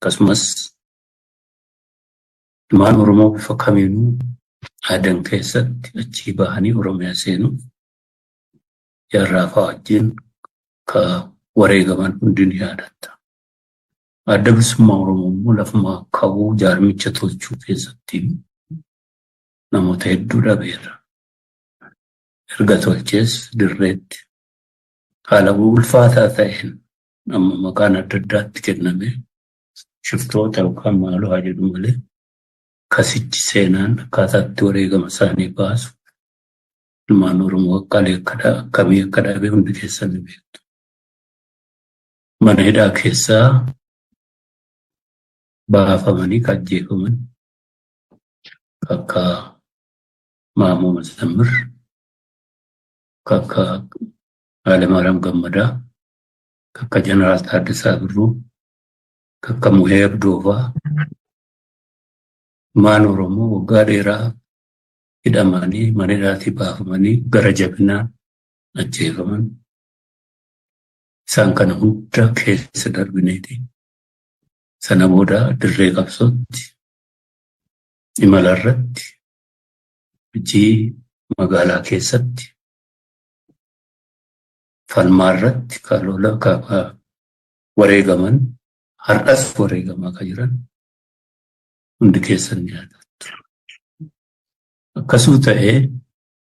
akkasumas ilmaan Oromoo bifa kamiinuu aadan keessatti achii bahanii Oromiyaa seenuu jaarraa fa'aa wajjin ka wareegaman hundi ni yaadatta. Adda bilisummaa Oromoo immoo lafuma ka'uu jaarmicha tolchuu keessatti namoota hedduu dhabeera. Erga tolchees dirreetti haala ulfaataa ta'een amma maqaan adda addaatti kenname shiftoota yookaan maaloo haa jedhu malee kasichi seenaan akkaataatti wareegama isaanii baasu ilmaan Oromoo akkamii akka dhabe hundi keessan ni beektu. Mana hidhaa keessaa baafamanii ajjeefaman akka Maammoo Mazammir, akka Haayilemaaram Gammadaa, akka Jeneraal Taaddasaa Birruu, akka Muhee Abdoofaa ilmaan Oromoo waggaa dheeraa hidhamanii mana hidhaatii baafamanii gara jabinaan ajjeefaman. Isaan kana hunda keessa darbineeti. Sana booda dirree qabsootti imala irratti hojii magaalaa keessatti falmaa irratti wareegaman har'as wareegamaa kan jiran hundi keessan ni yaadattu. Akkasuma ta'ee